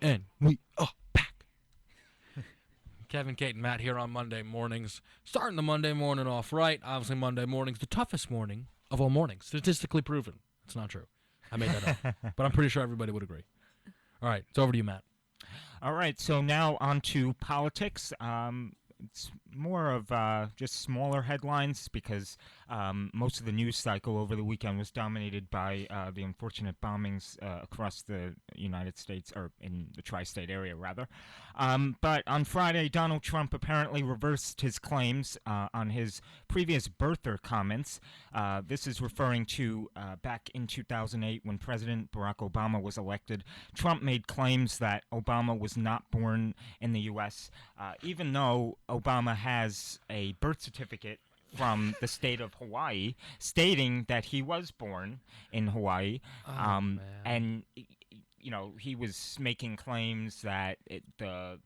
And we are back. Kevin, Kate, and Matt here on Monday mornings. Starting the Monday morning off right. Obviously, Monday morning's the toughest morning of all mornings. Statistically proven. It's not true. I made that up. But I'm pretty sure everybody would agree. All right, it's over to you, Matt. All right, so now on to politics. It's more of just smaller headlines because most of the news cycle over the weekend was dominated by the unfortunate bombings across the United States, or in the tri-state area, rather. But on Friday, Donald Trump apparently reversed his claims on his previous birther comments. This is referring to back in 2008 when President Barack Obama was elected. Trump made claims that Obama was not born in the U.S., even though Obama has a birth certificate from the state of Hawaii stating that he was born in Hawaii. And you know, he was making claims that the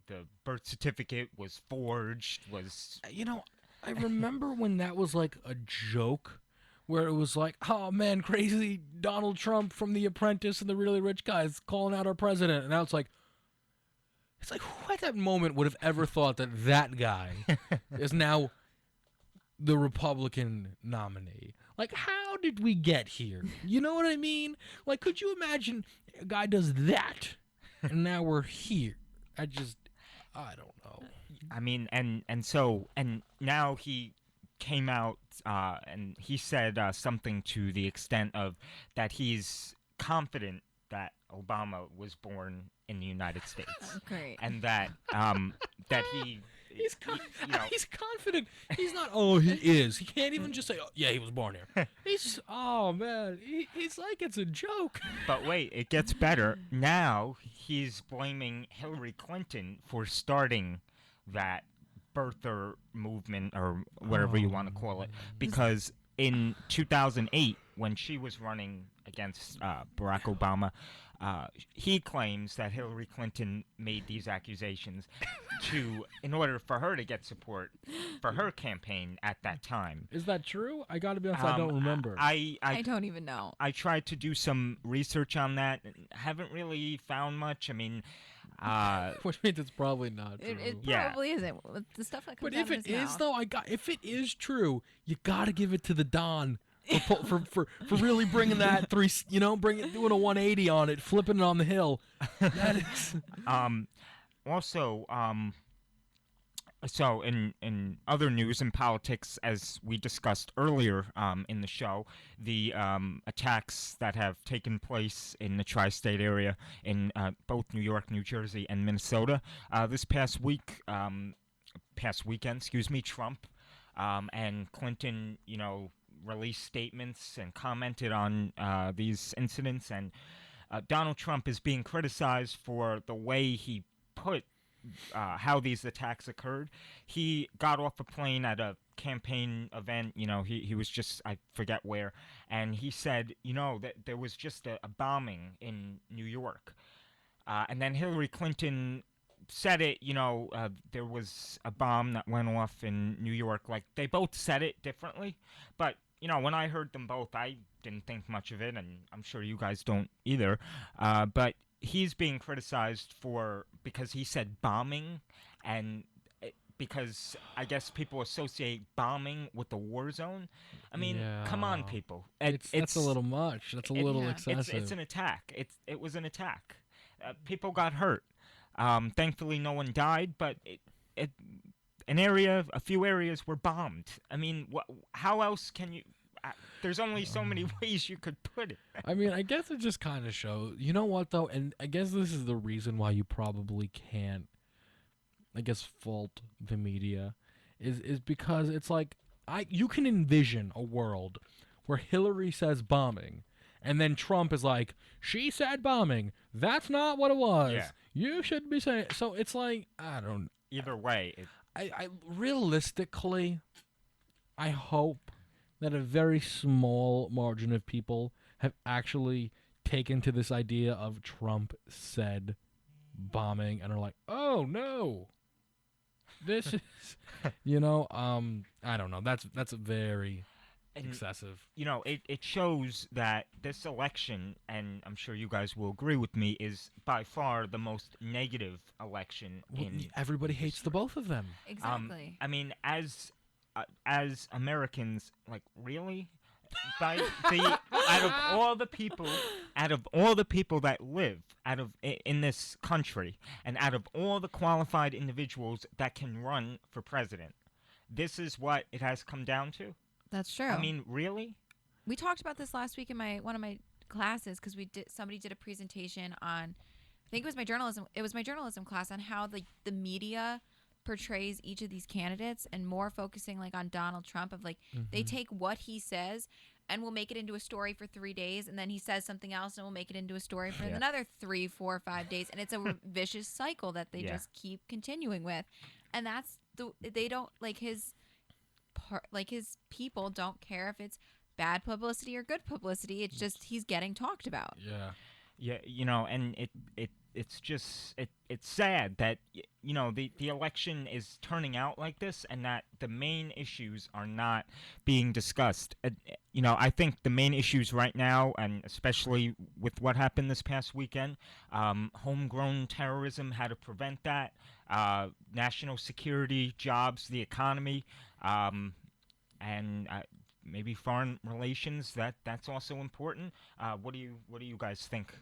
birth certificate was forged, was... I remember when that was like a joke, where it was like, oh man, crazy Donald Trump from The Apprentice and the Really Rich Guys calling out our president. And now it's like, who at that moment would have ever thought that that guy is now the Republican nominee? Like, how did we get here? You know what I mean? Like, could you imagine a guy does that, and now we're here? I don't know. I mean, and now he came out and he said something to the extent of that he's confident that Obama was born in the United States. Great. And that he... He's confident. He's not. Oh, he is. He can't even just say, "Oh, yeah, he was born here." He's just, oh man, he's like it's a joke. But wait, it gets better. Now he's blaming Hillary Clinton for starting that birther movement, or whatever you want to call it, because in 2008, when she was running against Barack Obama, he claims that Hillary Clinton made these accusations in order for her to get support for her campaign at that time. Is that true? I gotta be honest, I don't remember. I don't even know. I tried to do some research on that and haven't really found much. I mean, which means it's probably not true. It probably isn't. The stuff that comes but out if of it his is, mouth. though, if it is true, you gotta give it to the Don. For really bringing that doing a 180 on it, flipping it on the hill. That is. Also, so in other news and politics, as we discussed earlier in the show, the attacks that have taken place in the tri-state area in both New York, New Jersey, and Minnesota this past weekend, Trump and Clinton, released statements and commented on these incidents, and Donald Trump is being criticized for the way he put how these attacks occurred. He got off a plane at a campaign event, he was just, I forget where, and he said, that there was just a bombing in New York. And then Hillary Clinton said it, there was a bomb that went off in New York. Like, they both said it differently, but when I heard them both, I didn't think much of it, and I'm sure you guys don't either. But he's being criticized because he said bombing, and because I guess people associate bombing with the war zone. I mean, come on, people. That's a little much. That's a little excessive. It's an attack. It was an attack. People got hurt. Thankfully, no one died, but a few areas were bombed. I mean, how else can you... there's only so many ways you could put it. I mean, I guess it just kind of shows... You know what, though? And I guess this is the reason why you probably can't, fault the media, is because it's like... you can envision a world where Hillary says bombing, and then Trump is like, she said bombing. That's not what it was. Yeah. You shouldn't be saying... So it's like, I don't... Either way... I realistically, I hope that a very small margin of people have actually taken to this idea of Trump said bombing and are like, oh no, this is, I don't know. That's a very And, excessive. it shows that this election, and I'm sure you guys will agree with me, is by far the most negative election Well, in everybody hates the both of them. Exactly. I mean, as Americans, like, really, by the out of all the people that live in this country, and out of all the qualified individuals that can run for president, this is what it has come down to. That's true. I mean, really? We talked about this last week in one of my classes because somebody did a presentation on, I think it was my journalism class, on how the media portrays each of these candidates, and more focusing like on Donald Trump, of like they take what he says and will make it into a story for 3 days, and then he says something else and we'll make it into a story for Yeah. another 3, 4, 5 days, and it's a vicious cycle that they Yeah. just keep continuing with. And that's they don't like his people don't care if it's bad publicity or good publicity. It's just he's getting talked about. Yeah. Yeah, and it's just it's sad that the election is turning out like this, and that the main issues are not being discussed. I think the main issues right now, and especially with what happened this past weekend, homegrown terrorism, how to prevent that, national security, jobs, the economy, and maybe foreign relations. That's also important. What do you guys think?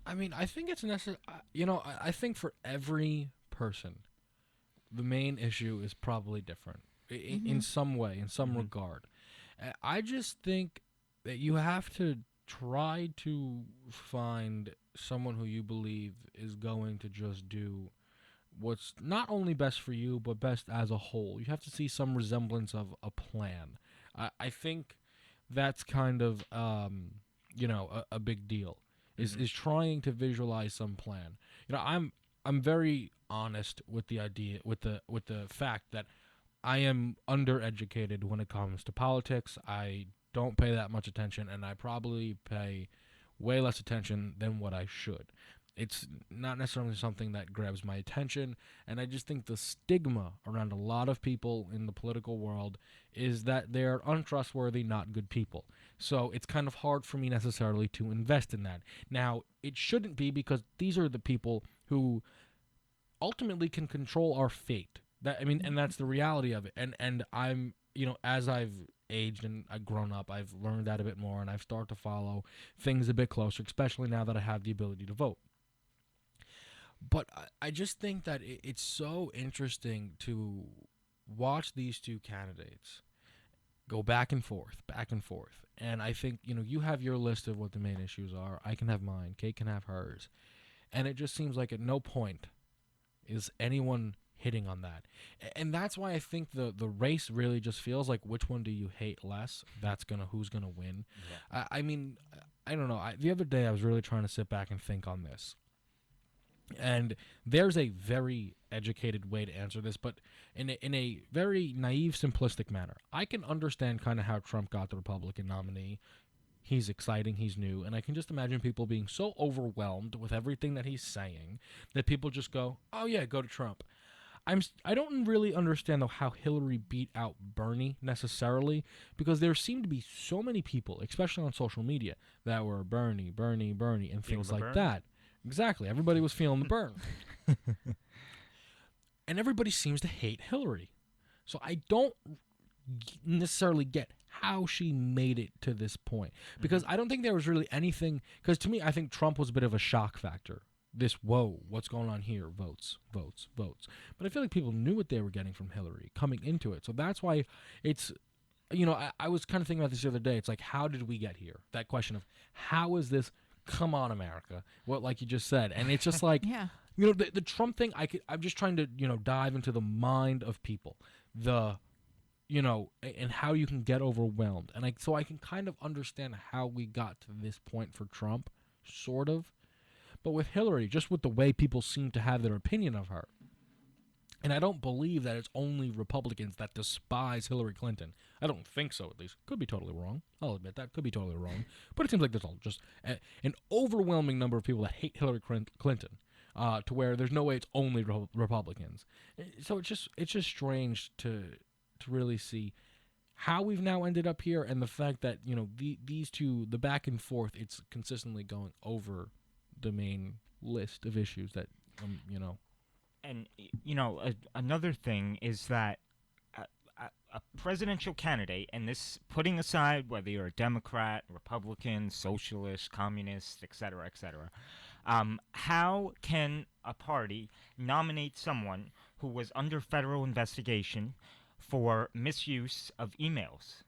I mean, I think it's necessary. I think for every person, the main issue is probably different in some way, in some regard. I just think that you have to try to find someone who you believe is going to just do what's not only best for you, but best as a whole. You have to see some resemblance of a plan. I think that's kind of, a big deal. Is trying to visualize some plan. I'm very honest with the idea, with the fact that I am undereducated when it comes to politics. I don't pay that much attention, and I probably pay way less attention than what I should. It's not necessarily something that grabs my attention, and I just think the stigma around a lot of people in the political world is that they're untrustworthy, not good people. So it's kind of hard for me necessarily to invest in that. Now, it shouldn't be, because these are the people who ultimately can control our fate. And that's the reality of it. And I'm, as I've aged and I've grown up, I've learned that a bit more, and I've started to follow things a bit closer, especially now that I have the ability to vote. But I just think that it's so interesting to watch these two candidates go back and forth, back and forth. And I think, you have your list of what the main issues are. I can have mine. Kate can have hers. And it just seems like at no point is anyone hitting on that. And that's why I think the race really just feels like, which one do you hate less? Who's gonna win. Yeah. I don't know. The other day I was really trying to sit back and think on this. And there's a very educated way to answer this, but in a very naive, simplistic manner. I can understand kind of how Trump got the Republican nominee. He's exciting, he's new, and I can just imagine people being so overwhelmed with everything that he's saying that people just go, "Oh yeah, go to Trump." I don't really understand though how Hillary beat out Bernie necessarily, because there seem to be so many people, especially on social media, that were Bernie, Bernie, Bernie, and Feel things the like burn? that. Exactly. Everybody was feeling the burn. And everybody seems to hate Hillary. So I don't necessarily get how she made it to this point. Because I don't think there was really anything. Because to me, I think Trump was a bit of a shock factor. Whoa, what's going on here? Votes, votes, votes. But I feel like people knew what they were getting from Hillary coming into it. So that's why it's, I was kind of thinking about this the other day. It's like, how did we get here? That question of, how is this? Come on, America. What, like you just said. And it's just like, Yeah. the Trump thing, I'm just trying to, dive into the mind of people. And how you can get overwhelmed. And so I can kind of understand how we got to this point for Trump, sort of. But with Hillary, just with the way people seem to have their opinion of her. And I don't believe that it's only Republicans that despise Hillary Clinton. I don't think so, at least. Could be totally wrong. I'll admit that. Could be totally wrong. But it seems like there's just an overwhelming number of people that hate Hillary Clinton, to where there's no way it's only Republicans. So it's just strange to really see how we've now ended up here, and the fact that these two, the back and forth, it's consistently going over the main list of issues that And another thing is that a presidential candidate, and this putting aside whether you're a Democrat, Republican, socialist, communist, etc., how can a party nominate someone who was under federal investigation for misuse of emails?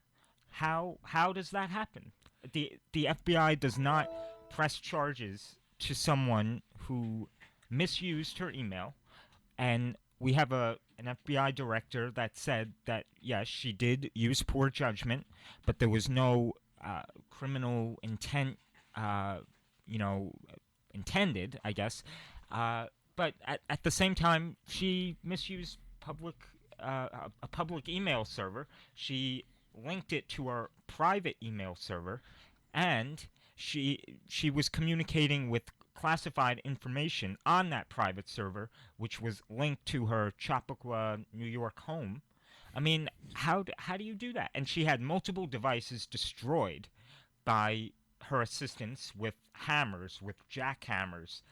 How does that happen? The FBI does not press charges to someone who misused her email, and we have an FBI director that said that yes, she did use poor judgment, but there was no criminal intent, intended, I guess. But at the same time, she misused a public email server. She linked it to her private email server, and she was communicating with classified information on that private server, which was linked to her Chappaqua, New York home. I mean, how do you do that? And she had multiple devices destroyed by her assistants with hammers, with jackhammers.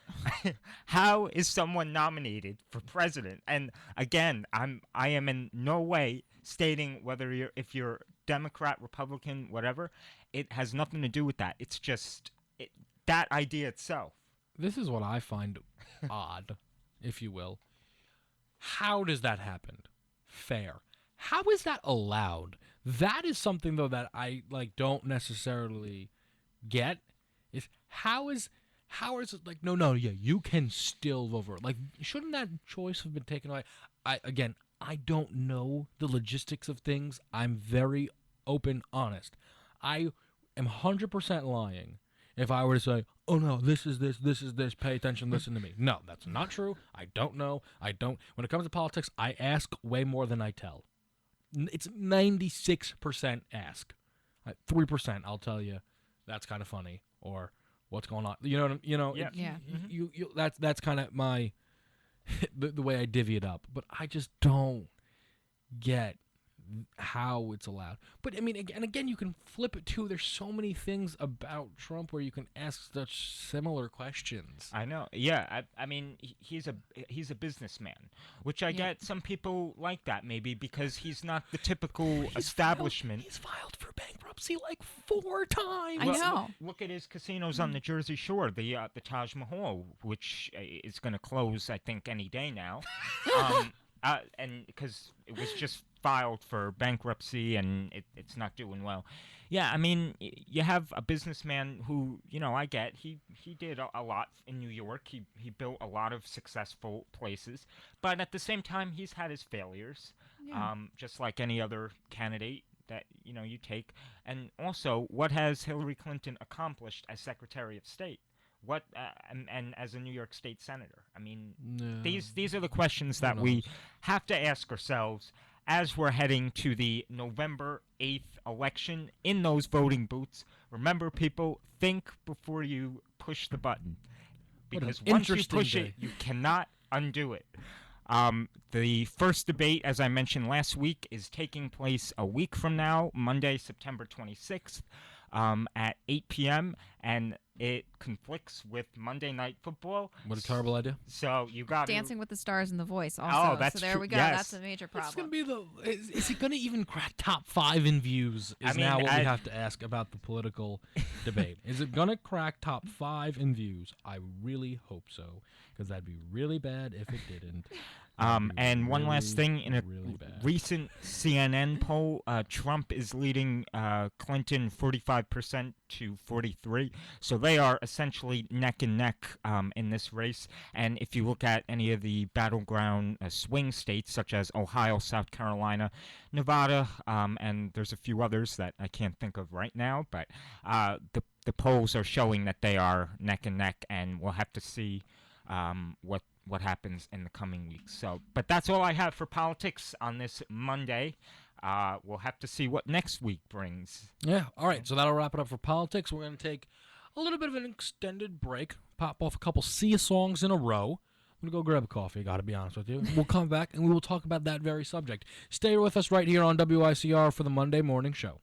How is someone nominated for president? And again, I am in no way stating whether if you're Democrat, Republican, whatever. It has nothing to do with that. It's just that idea itself. This is what I find odd, if you will. How does that happen? Fair. How is that allowed? That is something though that I don't necessarily get. Is how is it like no yeah, you can still vote for it. Like, shouldn't that choice have been taken away? I don't know the logistics of things. I'm very open, honest. I am 100% lying if I were to say, oh no, this is this, pay attention, listen to me. No, that's not true. I don't know. When it comes to politics, I ask way more than I tell. It's 96% ask. 3% I'll tell you, that's kind of funny, or what's going on. Yeah. That's kind of my, the way I divvy it up. But I just don't get how it's allowed. But I mean, again, you can flip it too. There's so many things about Trump where you can ask such similar questions. I know. Yeah, I mean, he's a businessman, which I get. Some people like that maybe because he's not the typical establishment. He's filed for bankruptcy like 4 times. I know. Look at his casinos on the Jersey Shore, the Taj Mahal, which is going to close, I think, any day now. And because it was just filed for bankruptcy and it's not doing well. Yeah, I mean, you have a businessman who, I get, he did a lot in New York. He built a lot of successful places. But at the same time, he's had his failures, just like any other candidate that, you take. And also, what has Hillary Clinton accomplished as Secretary of State? What and as a New York State senator? I mean, these are the questions that we have to ask ourselves as we're heading to the November 8th election in those voting booths. Remember, people, think before you push the button, because once you push it, you cannot undo it. The first debate, as I mentioned last week, is taking place a week from now, Monday, September 26th, at 8 p.m., and it conflicts with Monday Night Football. What a terrible idea. So you got Dancing with the Stars and The Voice also. Oh, that's so there true. we go. Yes. That's a major problem. It's gonna be is it gonna even crack top 5 in views? Now what we have to ask about the political debate. Is it gonna crack top 5 in views? I really hope so, because that'd be really bad if it didn't. And one last thing, in a recent CNN poll, Trump is leading Clinton 45% to 43%. So they are essentially neck and neck in this race. And if you look at any of the battleground swing states, such as Ohio, South Carolina, Nevada, and there's a few others that I can't think of right now, but the polls are showing that they are neck and neck, and we'll have to see what happens in the coming weeks. So, but that's all I have for politics on this Monday. We'll have to see what next week brings. Yeah, all right, so that'll wrap it up for politics. We're going to take a little bit of an extended break, pop off a couple Sia songs in a row. I'm going to go grab a coffee, got to be honest with you. We'll come back and we will talk about that very subject. Stay with us right here on WICR for the Monday Morning Show.